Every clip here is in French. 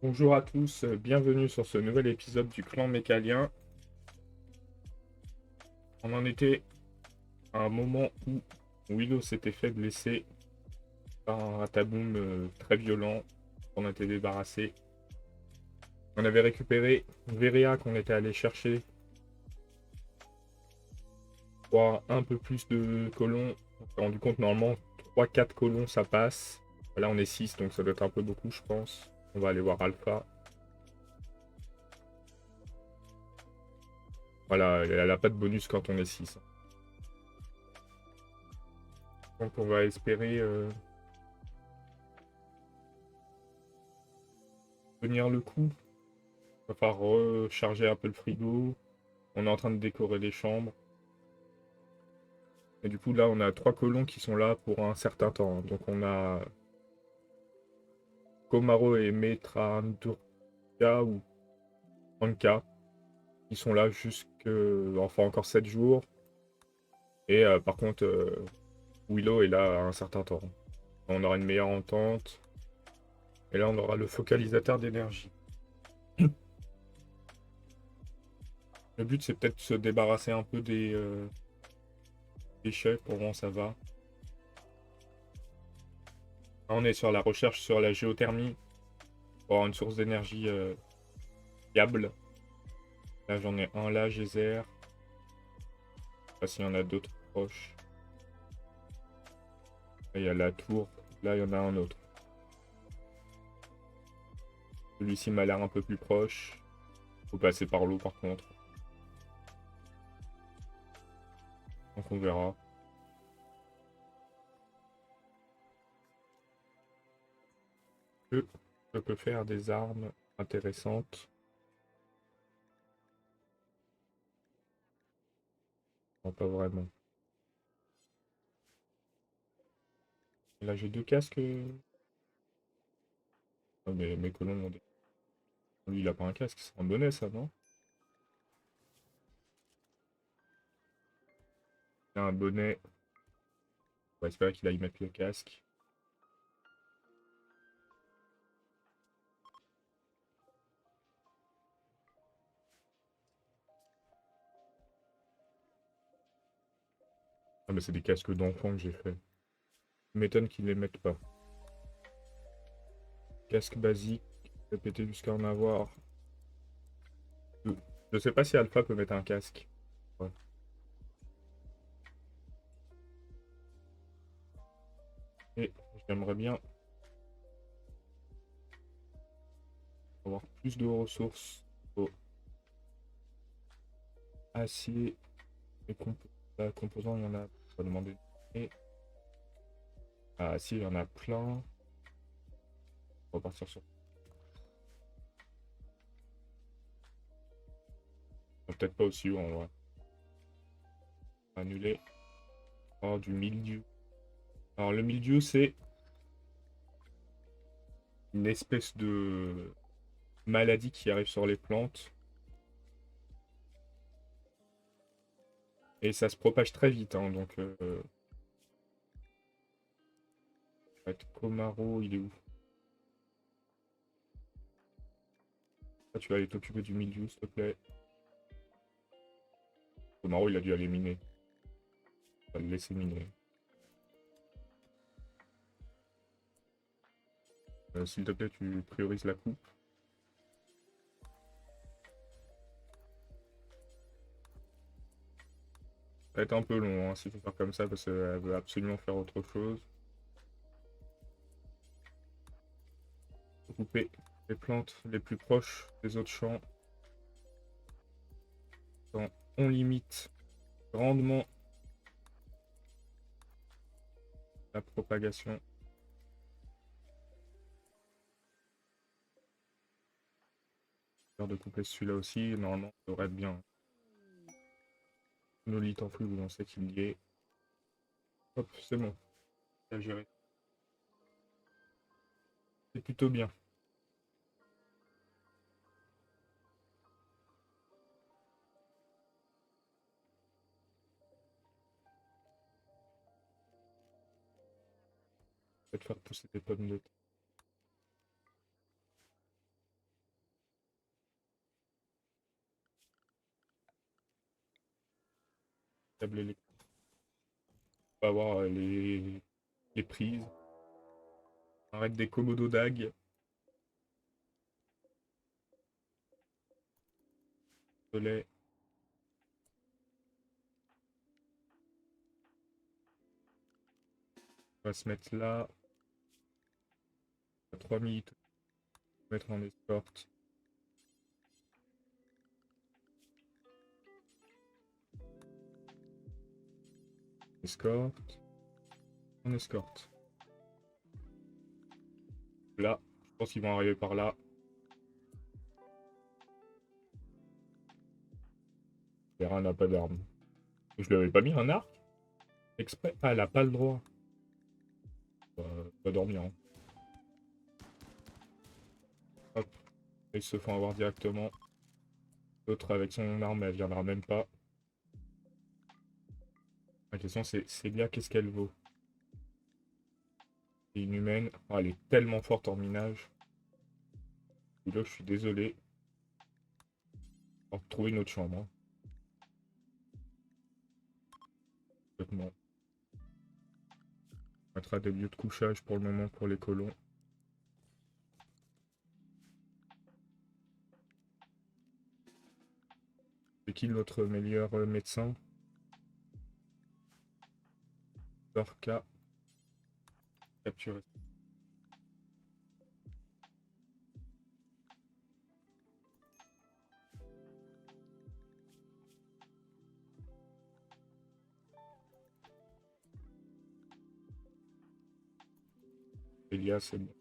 Bonjour à tous, bienvenue sur ce nouvel épisode du clan Mécalien. On en était à un moment où Willow s'était fait blesser par un rataboum très violent. On était débarrassé. On avait récupéré Veria qu'on était allé chercher pour avoir un peu plus de colons. On s'est rendu compte normalement 3-4 colons ça passe. Là on est 6 donc ça doit être un peu beaucoup je pense. On va aller voir Alpha. Voilà, elle a pas de bonus quand on est 6. Donc on va espérer tenir le coup. Va falloir recharger un peu le frigo. On est en train de décorer les chambres. Et du coup, là, on a 3 colons qui sont là pour un certain temps. Donc, on a Komaro et Metrandurka ou Anka qui sont là jusque. Enfin, encore 7 jours. Et par contre, Willow est là à un certain temps. On aura une meilleure entente. Et là, on aura le focalisateur d'énergie. Le but, c'est peut-être de se débarrasser un peu des déchets. Pour moi, ça va. Là, on est sur la recherche sur la géothermie pour avoir une source d'énergie fiable. Là, j'en ai un là, Geyser. Je sais pas s'il y en a d'autres proches. Là, il y a la tour. Là, il y en a un autre. Celui-ci m'a l'air un peu plus proche. Faut passer par l'eau par contre. Donc on verra. Je, je peux faire des armes intéressantes. Non, pas vraiment. Là, j'ai 2 casques. Ah, mais mes colons ont des... Lui, il a pas un casque. C'est un bonnet, ça, non? Il a un bonnet. On va espérer qu'il aille mettre le casque. Ah, mais c'est des casques d'enfant que j'ai fait. Ça m'étonne qu'ils les mettent pas. Casque basique. Répéter jusqu'à en avoir. Je sais pas si Alpha peut mettre un casque. Ouais. Et j'aimerais bien avoir plus de ressources au acier et composants, il y en a. On va demander. Et acier, il y en a plein. On va partir sur. Peut-être pas aussi haut en vrai. Annuler. Oh, du mildiou. Alors, le mildiou, c'est une espèce de maladie qui arrive sur les plantes. Et ça se propage très vite, hein, donc. Ça va être Komaro, il est où? Ah, tu vas aller t'occuper du mildiou, s'il te plaît. Komaro, il a dû aller miner. On va le laisser miner. S'il te plaît, tu priorises la coupe. Ça va être un peu long, hein, s'il faut faire comme ça, parce qu'elle veut absolument faire autre chose. Faut couper les plantes les plus proches des autres champs. On limite grandement la propagation. De couper celui-là aussi, normalement, ça devrait être bien. Monolithe en flux, on sait qu'il y est. Hop, c'est bon. C'est géré. C'est plutôt bien. Peut-être faire pousser des pommes de terre. câbles électriques. On va avoir les prises. Arrête des Komodo DAG. Relais. On va se mettre là. À 3 minutes. Mettre en escorte. Escorte. En escorte. Là, je pense qu'ils vont arriver par là. Vera n'a pas d'arme. Je lui avais pas mis un arc exprès. Ah, elle a pas le droit. Va dormir. Hein. Hop. Ils se font avoir directement. L'autre avec son arme, elle viendra même pas. La question c'est Célia, qu'est-ce qu'elle vaut? C'est une humaine. Oh, elle est tellement forte en minage. Et là, je suis désolé. On va retrouver une autre chambre. Hein. Complètement. On mettra des lieux de couchage pour le moment pour les colons. C'est qui notre meilleur médecin? Dorka. Capturé. Elia, c'est bon.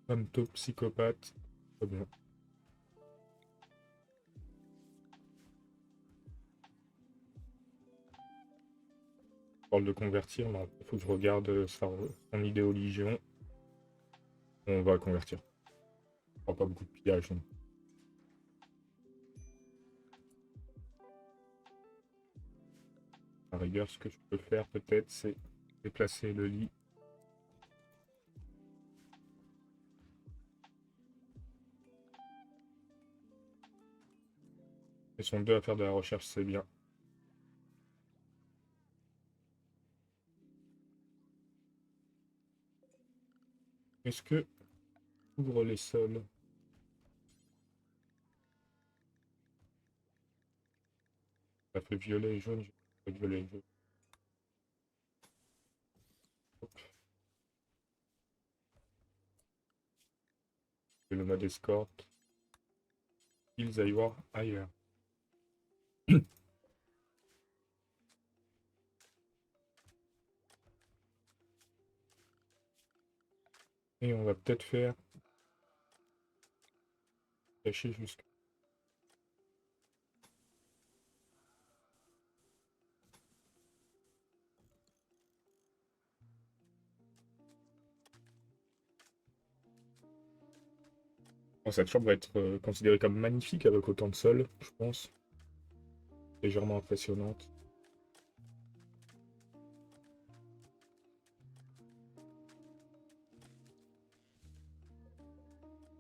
Femme taupe, psychopathe. Très bien. On parle de convertir, mais il faut que je regarde son idée aux légions. On va convertir. On fera pas beaucoup de pillage. Donc. À la rigueur, ce que je peux faire peut-être, c'est déplacer le lit. Ils sont deux à faire de la recherche, c'est bien. Est-ce que ouvre les sols? Ça fait violet et jaune, j'ai fait violet et jaune. Hop. Et le mode escorte. Ils aillent voir ailleurs. Et on va peut-être faire cacher jusqu'à. Bon, cette chambre va être considérée comme magnifique avec autant de sol, je pense. Légèrement impressionnante.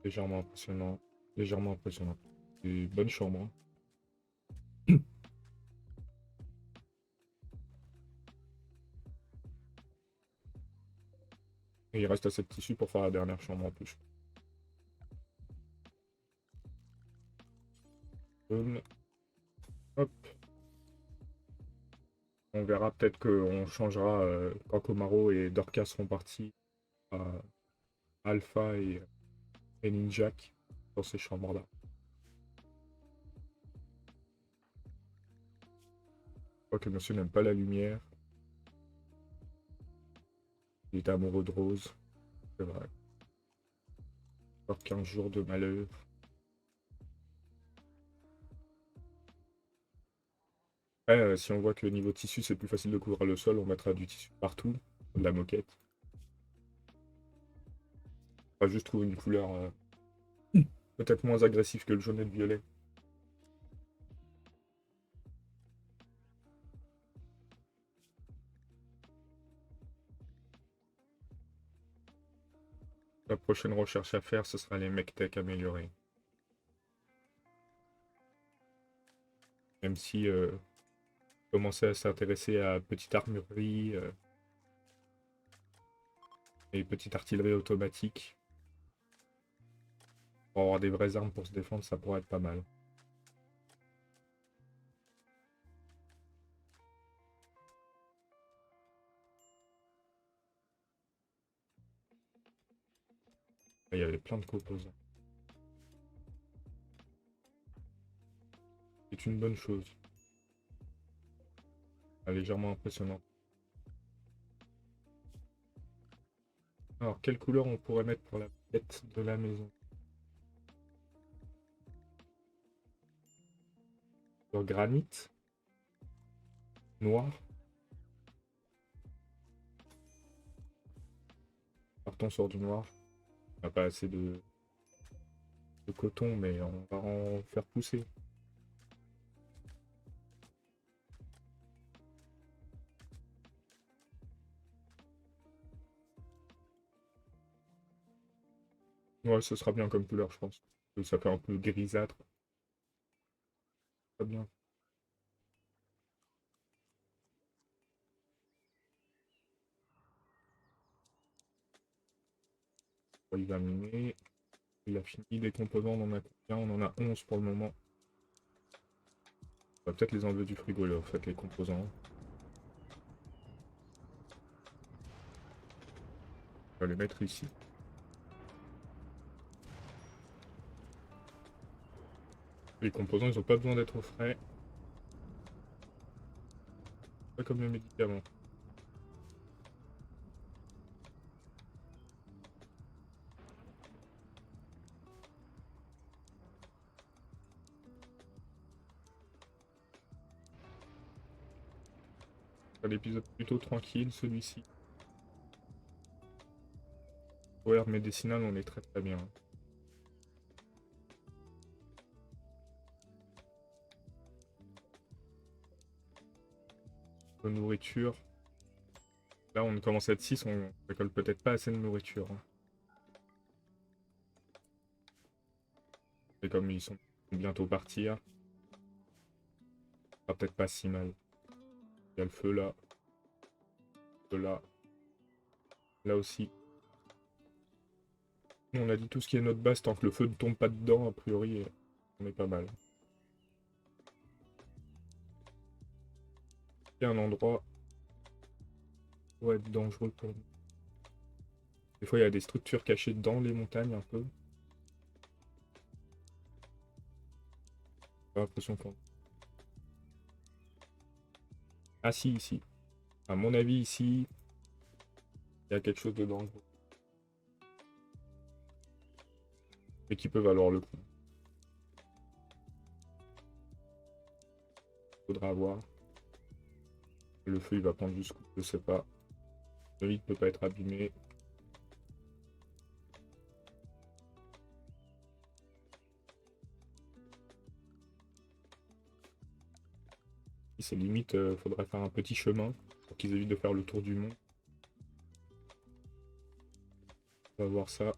Légèrement impressionnant. Légèrement impressionnant. C'est bonne chambre. Hein. Et il reste assez de tissu pour faire la dernière chambre en plus. Boum. Hop. On verra peut-être qu'on changera quand Komaro et Dorcas seront partis à Alpha et Ninjak dans ces chambres-là. Je crois que monsieur n'aime pas la lumière. Il est amoureux de Rose. C'est vrai. Encore 15 jours de malheur. Après, si on voit que niveau tissu c'est plus facile de couvrir le sol, on mettra du tissu partout, de la moquette. On va juste trouver une couleur peut-être moins agressive que le jaune et le violet. La prochaine recherche à faire, ce sera les mech tech améliorés. Même si commencer à s'intéresser à petite armurerie et petite artillerie automatique pour avoir des vraies armes pour se défendre, ça pourrait être pas mal. Il y avait plein de composants. C'est une bonne chose. Légèrement impressionnant. Alors, quelle couleur on pourrait mettre pour la tête de la maison? Sur granit? Noir? Partons sur du noir. On n'a pas assez de coton, mais on va en faire pousser. Ouais, ce sera bien comme couleur, je pense. Ça fait un peu grisâtre. Très bien. Il va miner. Il a fini les composants, on en a combien? On en a 11 pour le moment. On va peut-être les enlever du frigo, là, en fait, les composants. On va les mettre ici. Les composants, ils ont pas besoin d'être au frais. Pas comme les médicaments. Un épisode plutôt tranquille, celui-ci. Ouais, médicinal, on est très très bien. De nourriture. Là, on commence à être 6, on récolte peut-être pas assez de nourriture. Et comme ils sont bientôt partir, ça sera peut-être pas si mal. Il y a le feu là. Le feu là. Là aussi. On a dit tout ce qui est notre base, tant que le feu ne tombe pas dedans, a priori, on est pas mal. Il y a un endroit où être dangereux pour nous. Des fois, il y a des structures cachées dans les montagnes un peu. J'ai l'impression qu'on... Ah si, ici. À mon avis, ici, il y a quelque chose de dangereux. Et qui peut valoir le coup. Faudra voir. Le feu, il va prendre jusqu'où, je sais pas. Le lit ne peut pas être abîmé. C'est limite, faudrait faire un petit chemin pour qu'ils évitent de faire le tour du monde. On va voir ça.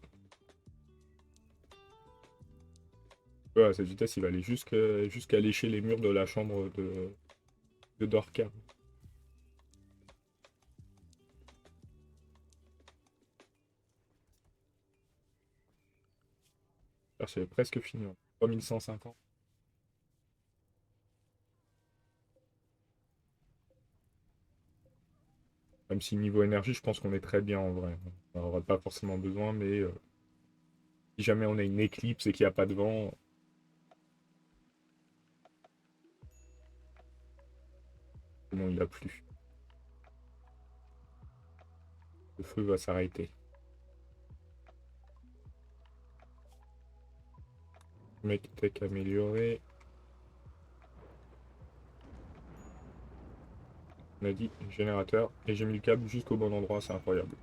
Ouais, à cette vitesse, il va aller jusqu'à lécher les murs de la chambre de Dorcas. C'est presque fini. 3150. Même si niveau énergie, je pense qu'on est très bien en vrai. On n'aura pas forcément besoin, mais si jamais on a une éclipse et qu'il n'y a pas de vent, bon, il a plu. Le feu va s'arrêter. Mec tech amélioré. On a dit générateur. Et j'ai mis le câble jusqu'au bon endroit, c'est incroyable.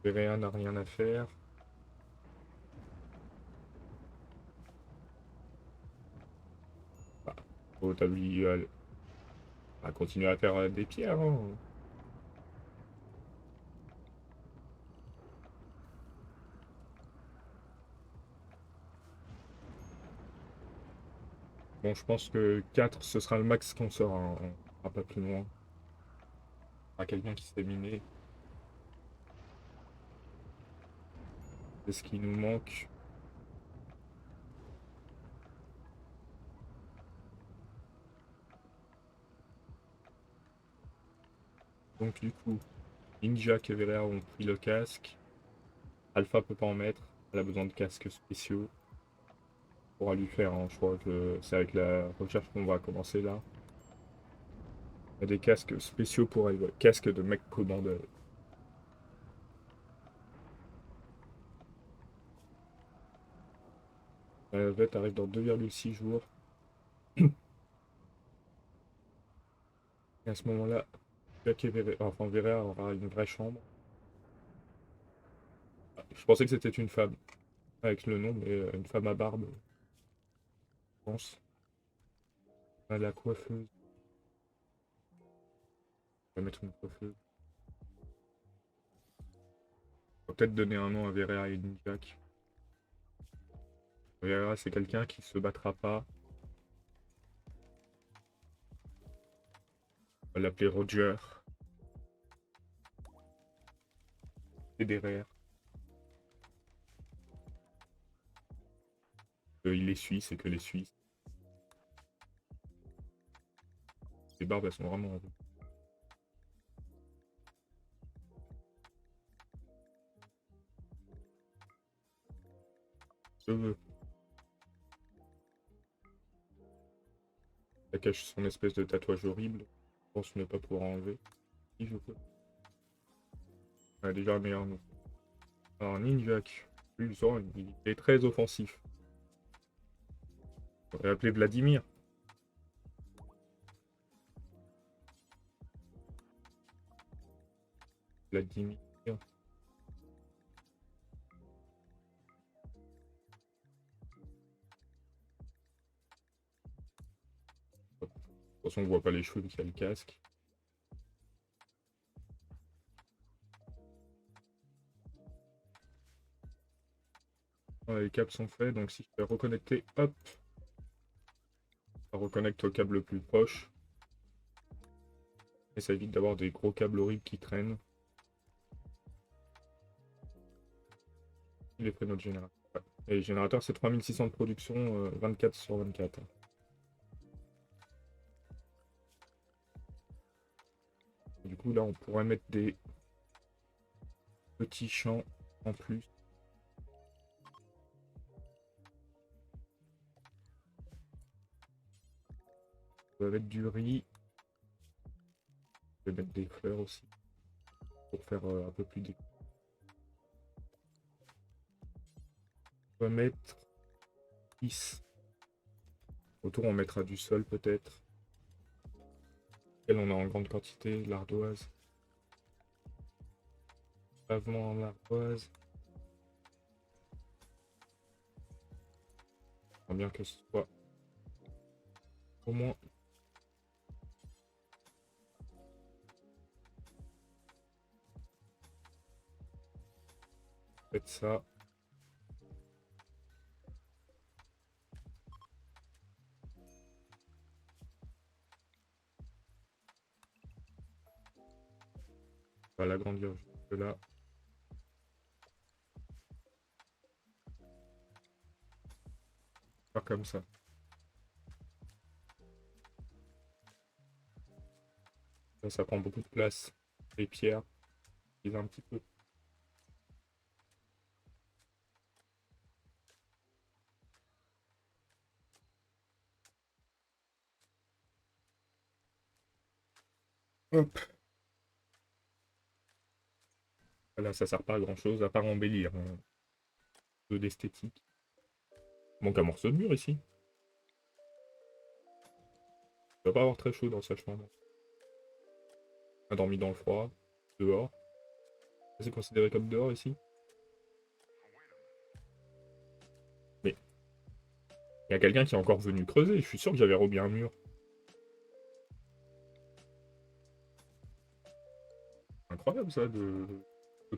Véréa n'a rien à faire. Ah, oh, t'as vu, à continuer à faire des pierres. Hein. Bon, je pense que 4, ce sera le max qu'on sort. Hein. On ira pas plus loin. À quelqu'un qui s'est miné. C'est ce qui nous manque. Donc du coup, Ninja et Vera ont pris le casque. Alpha peut pas en mettre. Elle a besoin de casques spéciaux. On pourra lui faire, hein. Je crois que c'est avec la recherche qu'on va commencer là. Il y a des casques spéciaux pour elle. Ouais. Casque de mec commandeur. La vette arrive dans 2,6 jours. Et à ce moment-là, Jack et Vera, enfin Vera aura une vraie chambre. Je pensais que c'était une femme, avec le nom, mais une femme à barbe, je pense. À la coiffeuse. On va mettre une coiffeuse. On va peut-être donner un nom à Vera et Jack. Vera, c'est quelqu'un qui se battra pas. On va l'appeler Roger. Federer. Il est suisse et que les Suisses. Les barbes, elles sont vraiment horribles. Cheveux. Ça cache son espèce de tatouage horrible. Je pense ne pas pouvoir enlever. Si je peux. Ouais, déjà un meilleur nom. Alors Ninjak. Lui, il est très offensif. On va l'appeler Vladimir. Vladimir. De toute façon, on voit pas les cheveux vu qu'il y a le casque. Ouais, les câbles sont faits, donc si je fais reconnecter, hop, ça reconnecte au câble le plus proche. Et ça évite d'avoir des gros câbles horribles qui traînent. Il est prêt notre générateur. Ouais. Et le générateur, c'est 3600 de production, 24 sur 24. Du coup, là, on pourrait mettre des petits champs en plus. On va mettre du riz. Je vais mettre des fleurs aussi. Pour faire un peu plus déco. On va mettre 10. Autour, on mettra du sol peut-être. Et on a en grande quantité, l'ardoise. Pavement en ardoise. Bien que ce soit au moins faites ça. On va l'agrandir jusque là. Faire comme ça. Ça prend beaucoup de place. Les pierres, ils un petit peu. Hop. Voilà, ça sert pas à grand chose à part embellir. Un peu d'esthétique. Manque un morceau de mur ici. Il va pas avoir très chaud dans sa chambre. On a dormi dans le froid. Dehors. C'est considéré comme dehors ici. Mais il y a quelqu'un qui est encore venu creuser. Je suis sûr que j'avais remis un mur. Incroyable ça de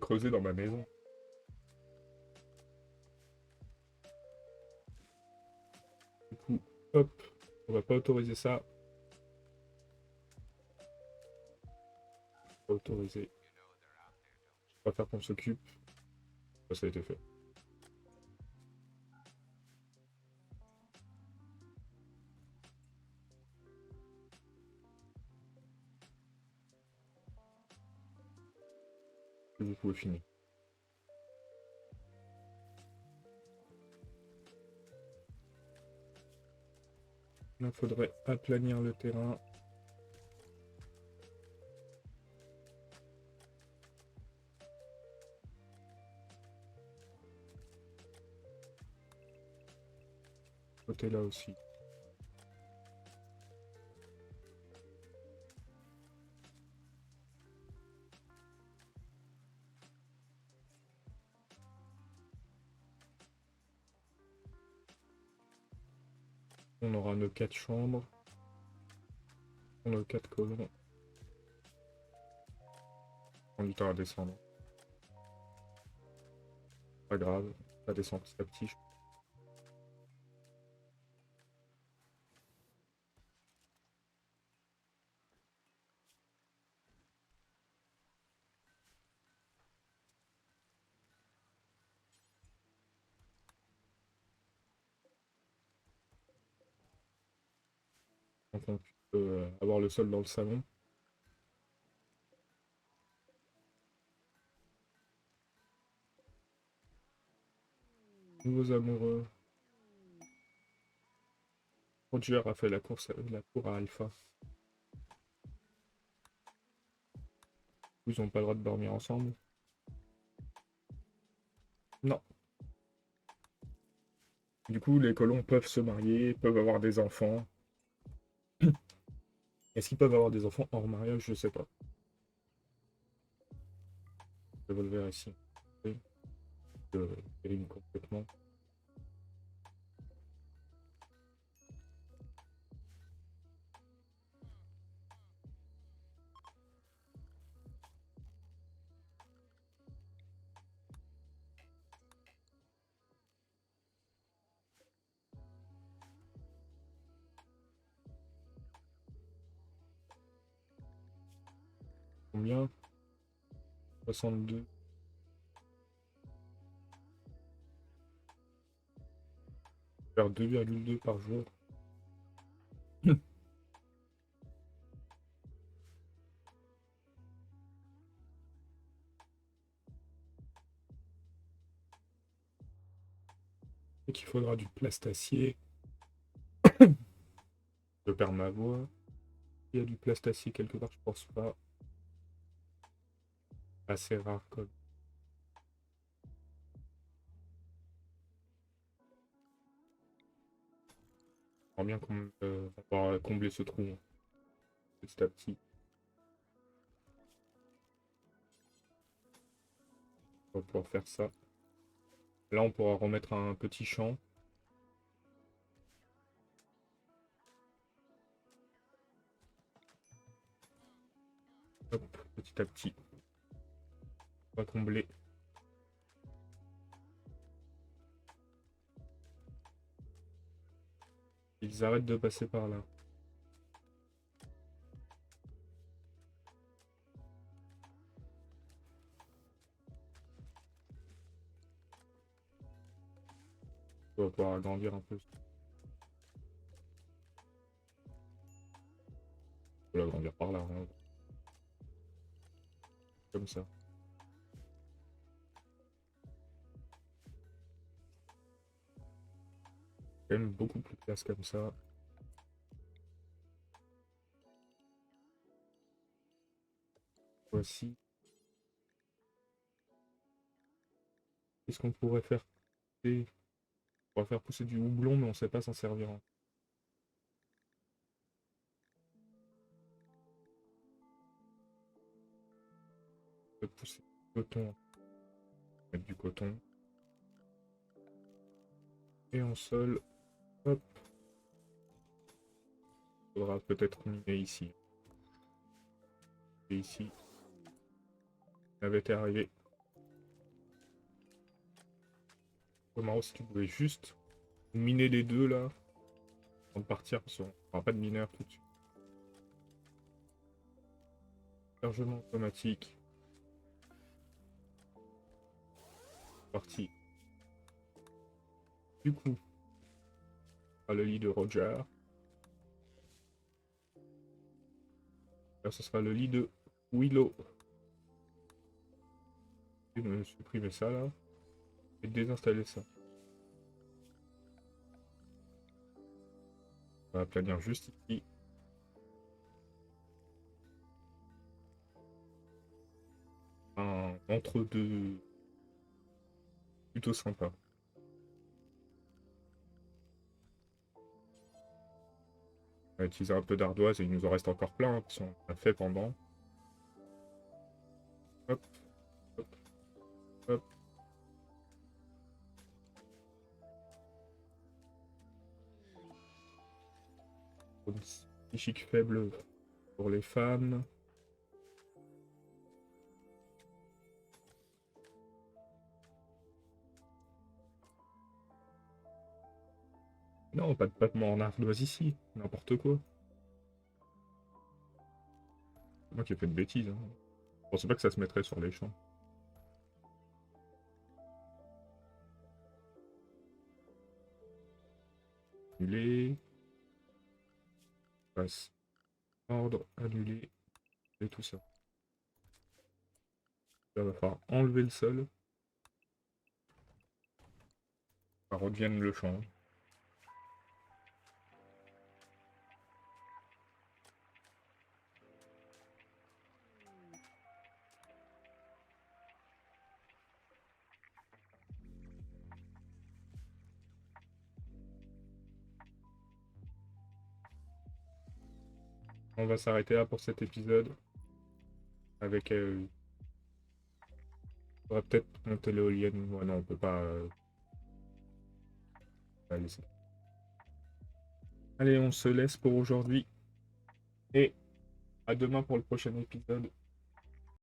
creuser dans ma maison. Du coup, hop, On va pas autoriser ça. Pas autoriser. On va faire qu'on s'occupe. Ça a été fait. Et vous pouvez finir. Là, il faudrait aplanir le terrain. Côté là aussi. On aura nos 4 chambres. On a nos 4 colons. On du temps à descendre. Pas grave, ça descend petit à petit. Donc on peut avoir le sol dans le salon. Nouveaux amoureux. Roger a fait la cour à Alpha. Ils n'ont pas le droit de dormir ensemble. Non. Du coup, les colons peuvent se marier, peuvent avoir des enfants. Est-ce qu'ils peuvent avoir des enfants hors mariage? Je sais pas. Je vais le voir ici. Oui. Je élimine complètement. Combien? 62. Faire 2,2 par jour. Et qu'il faudra du plastacier. Je perds ma voix. Il y a du plastacier quelque part, je pense pas. Assez rare comme. J'aimerais bien qu'on va combler ce trou petit à petit. On va pouvoir faire ça. Là, on pourra remettre un petit champ. Hop, petit à petit. On va combler. Ils arrêtent de passer par là. On va pouvoir agrandir un peu. On peut l'agrandir par là. Hein. Comme ça. Quand même beaucoup plus de place comme ça. Voici. Qu'est-ce qu'on pourrait faire pousser? On va faire pousser du houblon, mais on ne sait pas s'en servir. On peut pousser du coton. Mettre du coton. Et en sol, hop. Il faudra peut-être miner ici. Et ici. Ça avait été arrivé. Comment si tu pouvais juste miner les deux là avant de partir, parce qu'on Enfin, pas de mineur tout de suite. Chargement automatique. Parti. Du coup, à le lit de Roger. Là, ce sera le lit de Willow. Je vais supprimer ça là. Et désinstaller ça. On va planir juste ici. Un entre-deux plutôt sympa. On va utiliser un peu d'ardoise et il nous en reste encore plein, hein, parce qu'on a fait pendant. Hop, hop, hop. Une psychique faible pour les femmes. Non, pas de papiement en ardoise ici. N'importe quoi. C'est moi qui ai fait de bêtises. Hein. Je pensais pas que ça se mettrait sur les champs. Annuler. Passe. Ordre, annuler. Et tout ça. Là, va falloir enlever le sol. Ça redevienne le champ. On va s'arrêter là pour cet épisode. Avec... on va peut-être monter l'éolienne. Ouais, non, on peut pas... la laisser. Allez, on se laisse pour aujourd'hui. Et à demain pour le prochain épisode.